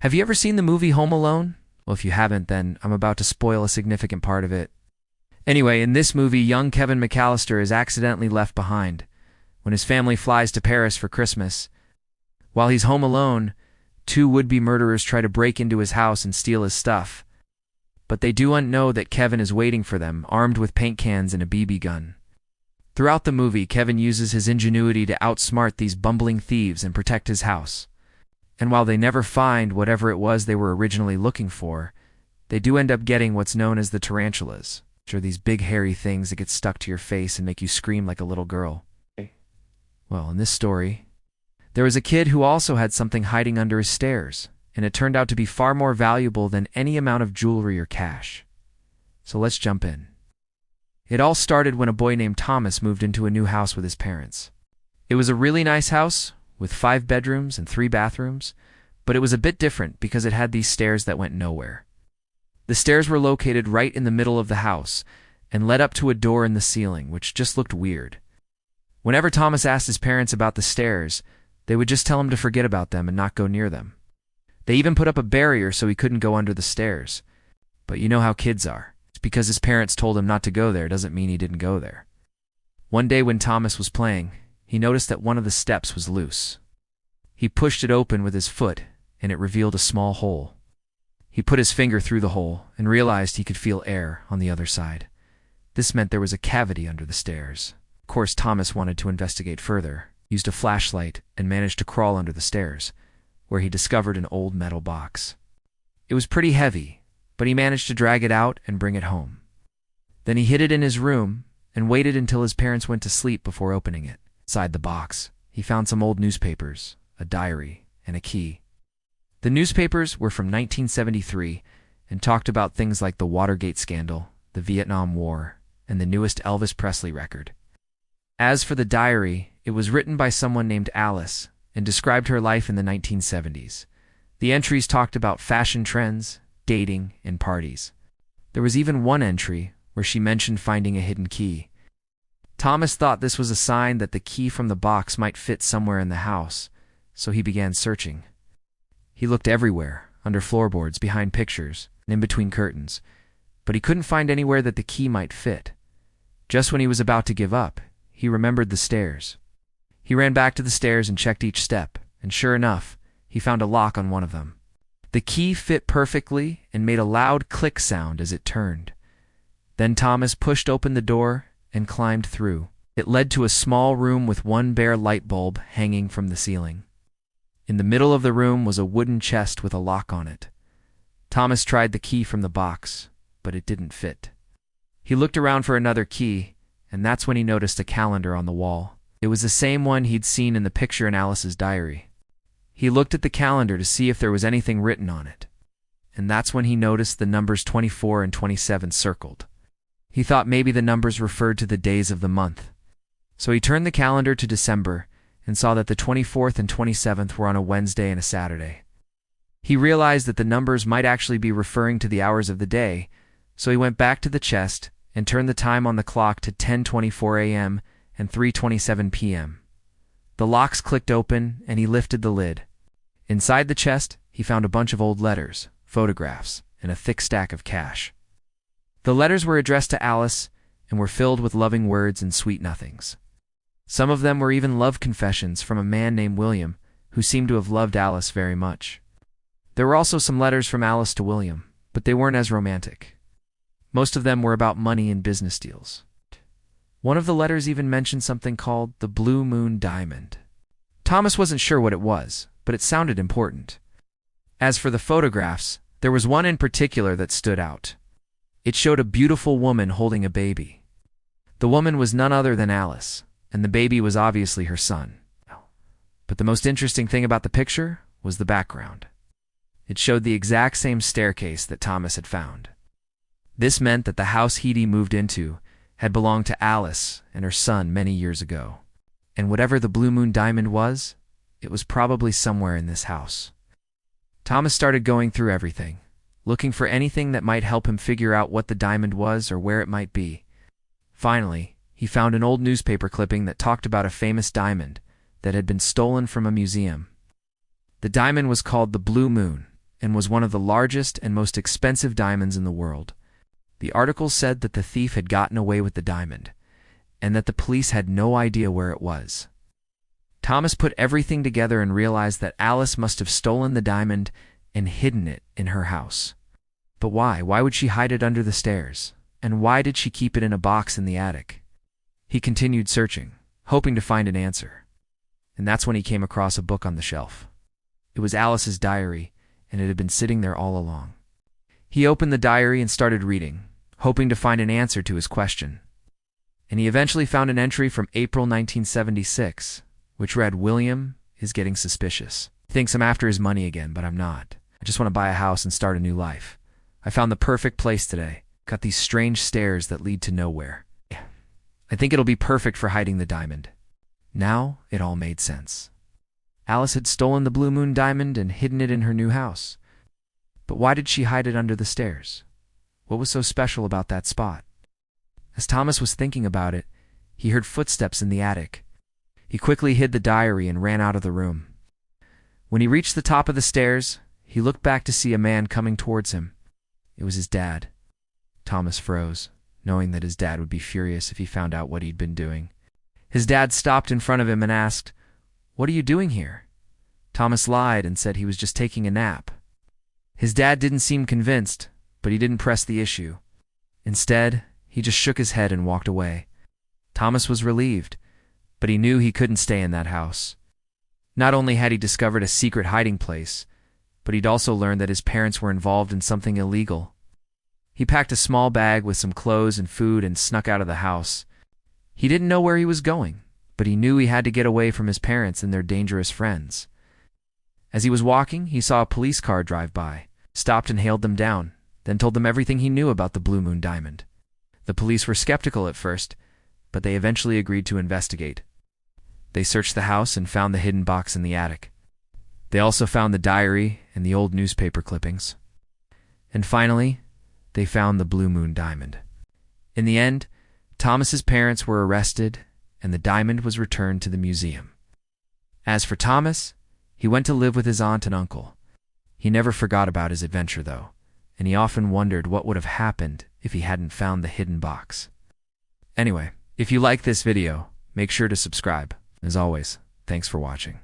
Have you ever seen the movie Home Alone? Well, if you haven't, then I'm about to spoil a significant part of it. Anyway, in this movie, young Kevin McAllister is accidentally left behind when his family flies to Paris for Christmas. While he's home alone, two would-be murderers try to break into his house and steal his stuff. But they do not know that Kevin is waiting for them, armed with paint cans and a BB gun. Throughout the movie, Kevin uses his ingenuity to outsmart these bumbling thieves and protect his house. And while they never find whatever it was they were originally looking for, they do end up getting what's known as the tarantulas, which are these big hairy things that get stuck to your face and make you scream like a little girl. Well, in this story, there was a kid who also had something hiding under his stairs, and it turned out to be far more valuable than any amount of jewelry or cash. So let's jump in. It all started when a boy named Thomas moved into a new house with his parents. It was a really nice house, with 5 bedrooms and 3 bathrooms, but it was a bit different because it had these stairs that went nowhere. The stairs were located right in the middle of the house and led up to a door in the ceiling, which just looked weird. Whenever Thomas asked his parents about the stairs, they would just tell him to forget about them and not go near them. They even put up a barrier so he couldn't go under the stairs. But you know how kids are. It's because his parents told him not to go there doesn't mean he didn't go there. One day when Thomas was playing, he noticed that one of the steps was loose. He pushed it open with his foot, and it revealed a small hole. He put his finger through the hole and realized he could feel air on the other side. This meant there was a cavity under the stairs. Of course, Thomas wanted to investigate further, used a flashlight, and managed to crawl under the stairs, where he discovered an old metal box. It was pretty heavy, but he managed to drag it out and bring it home. Then he hid it in his room and waited until his parents went to sleep before opening it. Inside the box, he found some old newspapers, a diary, and a key. The newspapers were from 1973 and talked about things like the Watergate scandal, the Vietnam War, and the newest Elvis Presley record. As for the diary, it was written by someone named Alice and described her life in the 1970s. The entries talked about fashion trends, dating, and parties. There was even one entry where she mentioned finding a hidden key. Thomas thought this was a sign that the key from the box might fit somewhere in the house, so he began searching. He looked everywhere, under floorboards, behind pictures, and in between curtains, but he couldn't find anywhere that the key might fit. Just when he was about to give up, he remembered the stairs. He ran back to the stairs and checked each step, and sure enough, he found a lock on one of them. The key fit perfectly and made a loud click sound as it turned. Then Thomas pushed open the door and climbed through. It led to a small room with one bare light bulb hanging from the ceiling. In the middle of the room was a wooden chest with a lock on it. Thomas tried the key from the box, but it didn't fit. He looked around for another key, and that's when he noticed a calendar on the wall. It was the same one he'd seen in the picture in Alice's diary. He looked at the calendar to see if there was anything written on it, and that's when he noticed the numbers 24 and 27 circled. He thought maybe the numbers referred to the days of the month. So he turned the calendar to December and saw that the 24th and 27th were on a Wednesday and a Saturday. He realized that the numbers might actually be referring to the hours of the day, so he went back to the chest and turned the time on the clock to 10:24 a.m. and 3:27 p.m. The locks clicked open and he lifted the lid. Inside the chest, he found a bunch of old letters, photographs, and a thick stack of cash. The letters were addressed to Alice and were filled with loving words and sweet nothings. Some of them were even love confessions from a man named William, who seemed to have loved Alice very much. There were also some letters from Alice to William, but they weren't as romantic. Most of them were about money and business deals. One of the letters even mentioned something called the Blue Moon Diamond. Thomas wasn't sure what it was, but it sounded important. As for the photographs, there was one in particular that stood out. It showed a beautiful woman holding a baby. The woman was none other than Alice, and the baby was obviously her son. But the most interesting thing about the picture was the background. It showed the exact same staircase that Thomas had found. This meant that the house Heidi moved into had belonged to Alice and her son many years ago. And whatever the Blue Moon Diamond was, it was probably somewhere in this house. Thomas started going through everything, looking for anything that might help him figure out what the diamond was or where it might be. Finally, he found an old newspaper clipping that talked about a famous diamond that had been stolen from a museum. The diamond was called the Blue Moon, and was one of the largest and most expensive diamonds in the world. The article said that the thief had gotten away with the diamond, and that the police had no idea where it was. Thomas put everything together and realized that Alice must have stolen the diamond and hidden it in her house. But why? Why would she hide it under the stairs? And why did she keep it in a box in the attic? He continued searching, hoping to find an answer. And that's when he came across a book on the shelf. It was Alice's diary, and it had been sitting there all along. He opened the diary and started reading, hoping to find an answer to his question. And he eventually found an entry from April 1976, which read, "William is getting suspicious. Thinks I'm after his money again, but I'm not. I just want to buy a house and start a new life. I found the perfect place today. Got these strange stairs that lead to nowhere. I think it'll be perfect for hiding the diamond." Now it all made sense. Alice had stolen the Blue Moon diamond and hidden it in her new house. But why did she hide it under the stairs? What was so special about that spot? As Thomas was thinking about it, he heard footsteps in the attic. He quickly hid the diary and ran out of the room. When he reached the top of the stairs, he looked back to see a man coming towards him. It was his dad. Thomas froze, knowing that his dad would be furious if he found out what he'd been doing. His dad stopped in front of him and asked, "What are you doing here?" Thomas lied and said he was just taking a nap. His dad didn't seem convinced, but he didn't press the issue. Instead, he just shook his head and walked away. Thomas was relieved, but he knew he couldn't stay in that house. Not only had he discovered a secret hiding place, but he'd also learned that his parents were involved in something illegal. He packed a small bag with some clothes and food and snuck out of the house. He didn't know where he was going, but he knew he had to get away from his parents and their dangerous friends. As he was walking, he saw a police car drive by, stopped and hailed them down, then told them everything he knew about the Blue Moon diamond. The police were skeptical at first, but they eventually agreed to investigate. They searched the house and found the hidden box in the attic. They also found the diary and the old newspaper clippings. And finally, they found the Blue Moon diamond. In the end, Thomas's parents were arrested and the diamond was returned to the museum. As for Thomas, he went to live with his aunt and uncle. He never forgot about his adventure, though, and he often wondered what would have happened if he hadn't found the hidden box. Anyway, if you like this video, make sure to subscribe. As always, thanks for watching.